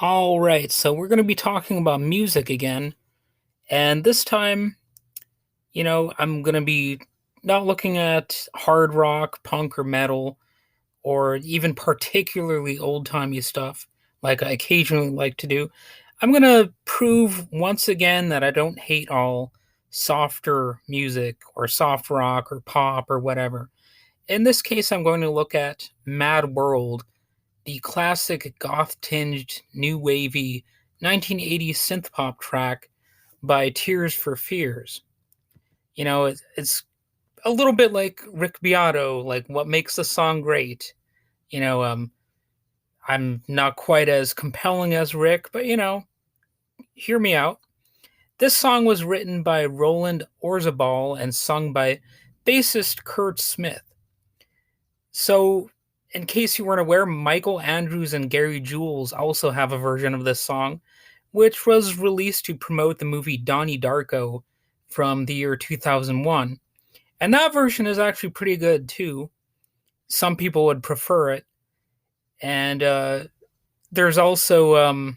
All right, so we're going to be talking about music again. And this time, I'm going to be not looking at hard rock, punk, or metal, or even particularly old timey stuff like I occasionally like to do. I'm going to prove once again that I don't hate all softer music or soft rock or pop or whatever. In this case, I'm going to look at Mad World, the classic goth-tinged, new wavy 1980s synth-pop track by Tears for Fears. It's a little bit like Rick Beato, like what makes the song great. You know, um, I'm not quite as compelling as Rick, but hear me out. This song was written by Roland Orzabal and sung by bassist Kurt Smith. So, in case you weren't aware, Michael Andrews and Gary Jules also have a version of this song, which was released to promote the movie Donnie Darko from the year 2001. And that version is actually pretty good too. Some people would prefer it. And there's also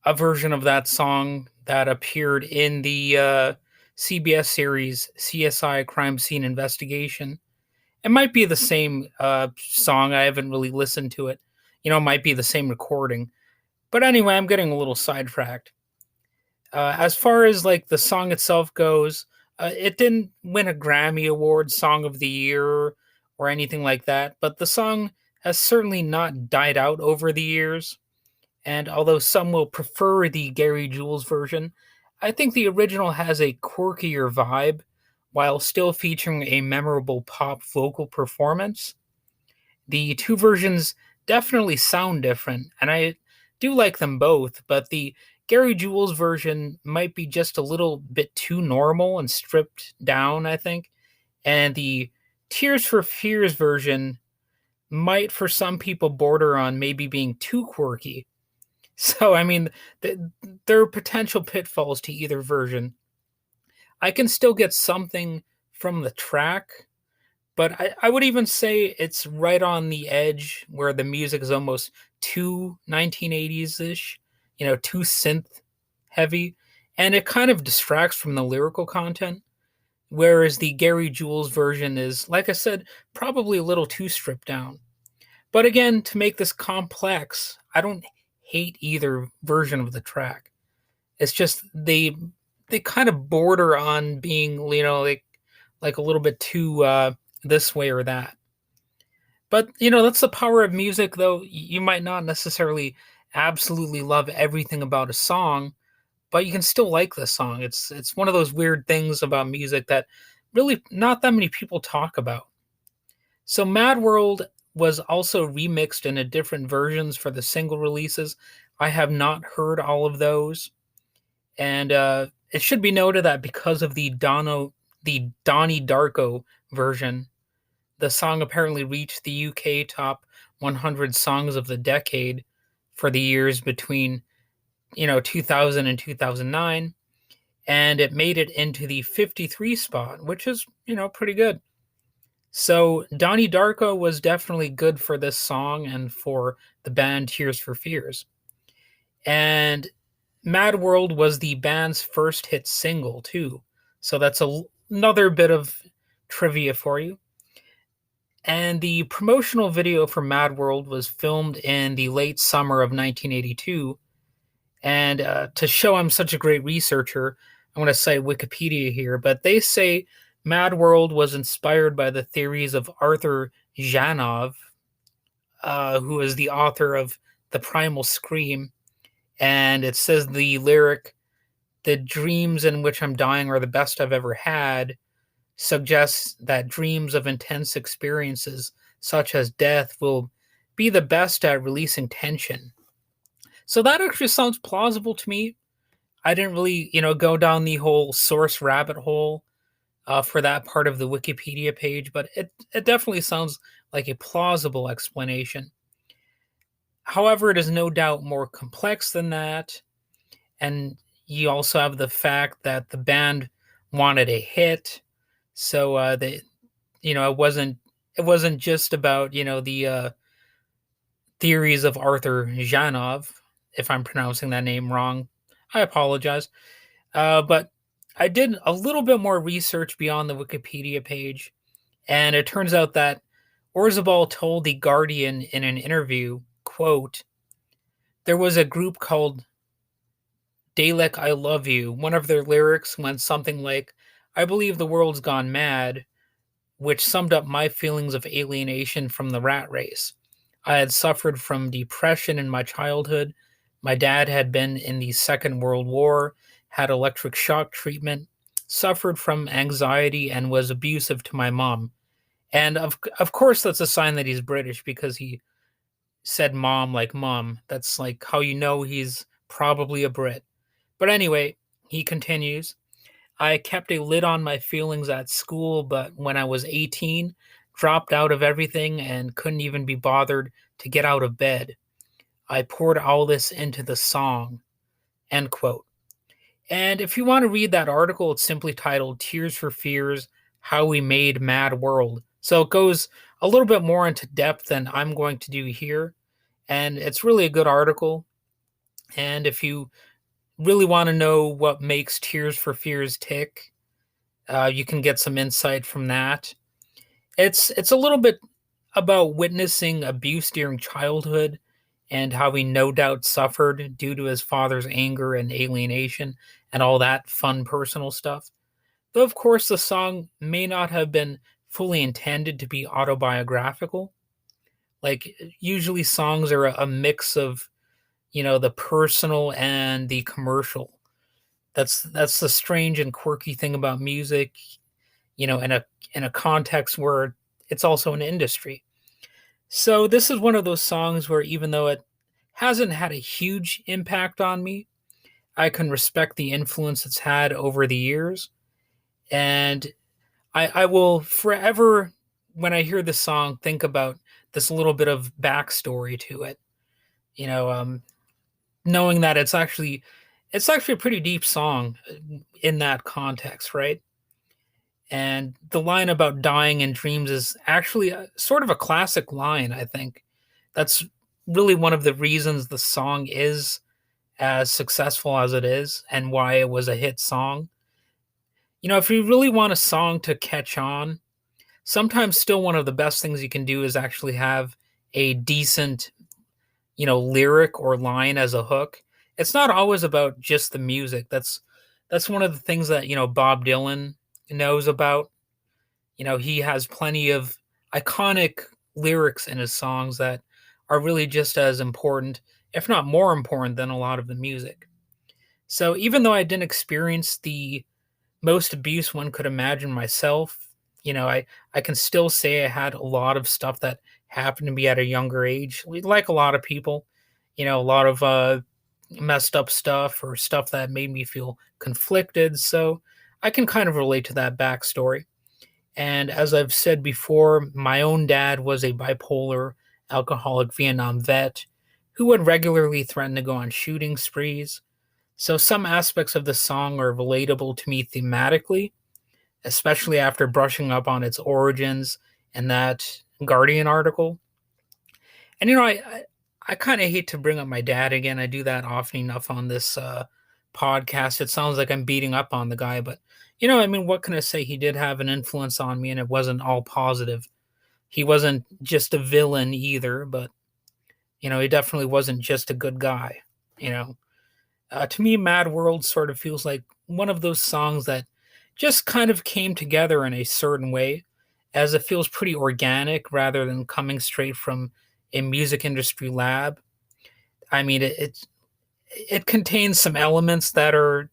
a version of that song that appeared in the CBS series CSI Crime Scene Investigation. It might be the same song. I haven't really listened to it. It might be the same recording. But anyway, I'm getting a little sidetracked. As far as like the song itself goes, it didn't win a Grammy Award Song of the Year or anything like that, but the song has certainly not died out over the years. And although some will prefer the Gary Jules version, I think the original has a quirkier vibe while still featuring a memorable pop vocal performance. The two versions definitely sound different, and I do like them both, but the Gary Jules version might be just a little bit too normal and stripped down, I think. And the Tears for Fears version might, for some people, border on maybe being too quirky. So, I mean, there are potential pitfalls to either version. I can still get something from the track, but I would even say it's right on the edge where the music is almost too 1980s ish, too synth heavy, and it kind of distracts from the lyrical content. Whereas the Gary Jules version is, like I said, probably a little too stripped down. But again, to make this complex, I don't hate either version of the track. It's just they kind of border on being, like a little bit too this way or that. But that's the power of music, though. You might not necessarily absolutely love everything about a song, but you can still like the song. It's one of those weird things about music that really not that many people talk about. So Mad World was also remixed into different versions for the single releases. I have not heard all of those, and it should be noted that because of the Donnie Darko version, the song apparently reached the UK top 100 songs of the decade for the years between 2000 and 2009, and it made it into the 53 spot, which is pretty good. So Donnie Darko was definitely good for this song and for the band Tears for Fears. And Mad World was the band's first hit single too. So that's another bit of trivia for you. And the promotional video for Mad World was filmed in the late summer of 1982. And to show I'm such a great researcher, I'm going to cite Wikipedia here, but they say Mad World was inspired by the theories of Arthur Janov, who is the author of The Primal Scream. And it says the lyric, "The dreams in which I'm dying are the best I've ever had," suggests that dreams of intense experiences, such as death, will be the best at releasing tension. So that actually sounds plausible to me. I didn't really, go down the whole source rabbit hole for that part of the Wikipedia page, but it definitely sounds like a plausible explanation. However, it is no doubt more complex than that, and you also have the fact that the band wanted a hit, so it wasn't just about the theories of Arthur Janov. If I'm pronouncing that name wrong, I apologize. But I did a little bit more research beyond the Wikipedia page, and it turns out that Orzabal told The Guardian in an interview, quote, there was a group called Dalek I Love You. One of their lyrics went something like, I believe the world's gone mad, which summed up my feelings of alienation from the rat race. I had suffered from depression in my childhood. My dad had been in the Second World War, had electric shock treatment, suffered from anxiety, and was abusive to my mom. And of course, that's a sign that he's British because he said mom like mom. That's like how you know he's probably a Brit. But anyway, he continues. I kept a lid on my feelings at school, but when I was 18, dropped out of everything and couldn't even be bothered to get out of bed. I poured all this into the song. End quote. And if you want to read that article, it's simply titled Tears for Fears How We Made Mad World. So it goes a little bit more into depth than I'm going to do here. And it's really a good article. And if you really want to know what makes Tears for Fears tick, you can get some insight from that. It's a little bit about witnessing abuse during childhood and how he no doubt suffered due to his father's anger and alienation and all that fun personal stuff. Though, of course, the song may not have been fully intended to be autobiographical. Like, usually songs are a mix of, the personal and the commercial. That's the strange and quirky thing about music, in a context where it's also an industry. So this is one of those songs where even though it hasn't had a huge impact on me, I can respect the influence it's had over the years. And I will forever, when I hear this song, think about this little bit of backstory to it. You know, knowing that it's actually a pretty deep song in that context, right? And the line about dying in dreams is actually sort of a classic line, I think. That's really one of the reasons the song is as successful as it is and why it was a hit song. If you really want a song to catch on, sometimes still one of the best things you can do is actually have a decent, lyric or line as a hook. It's not always about just the music. That's one of the things that, Bob Dylan knows about. He has plenty of iconic lyrics in his songs that are really just as important, if not more important than a lot of the music. So even though I didn't experience the most abuse one could imagine myself, I can still say I had a lot of stuff that happened to me at a younger age, like a lot of people, a lot of messed up stuff or stuff that made me feel conflicted. So I can kind of relate to that backstory. And as I've said before, my own dad was a bipolar, alcoholic Vietnam vet who would regularly threaten to go on shooting sprees. So some aspects of the song are relatable to me thematically, especially after brushing up on its origins and that Guardian article. And I kind of hate to bring up my dad again. I do that often enough on this podcast. It sounds like I'm beating up on the guy, but what can I say? He did have an influence on me, and it wasn't all positive. He wasn't just a villain either, but he definitely wasn't just a good guy. To me, Mad World sort of feels like one of those songs that just kind of came together in a certain way, as it feels pretty organic rather than coming straight from a music industry lab. I mean, it contains some elements that are,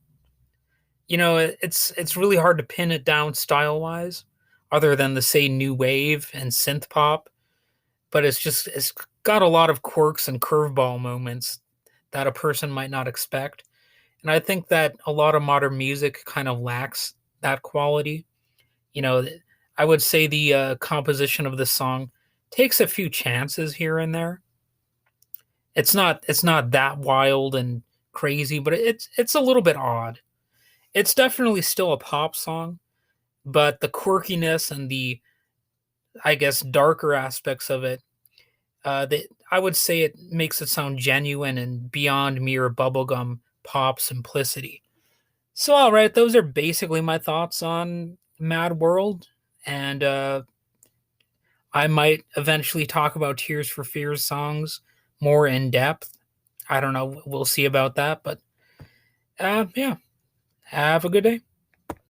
it's really hard to pin it down style wise, other than the say new wave and synth pop. But it's got a lot of quirks and curveball moments that a person might not expect. And I think that a lot of modern music kind of lacks that quality. You know, I would say the composition of the song takes a few chances here and there. It's not that wild and crazy, but it's a little bit odd. It's definitely still a pop song, but the quirkiness and the, I guess, darker aspects of it, I would say it makes it sound genuine and beyond mere bubblegum pop simplicity. So, all right, those are basically my thoughts on Mad World, and I might eventually talk about Tears for Fears songs more in depth. I don't know. We'll see about that, but yeah, have a good day.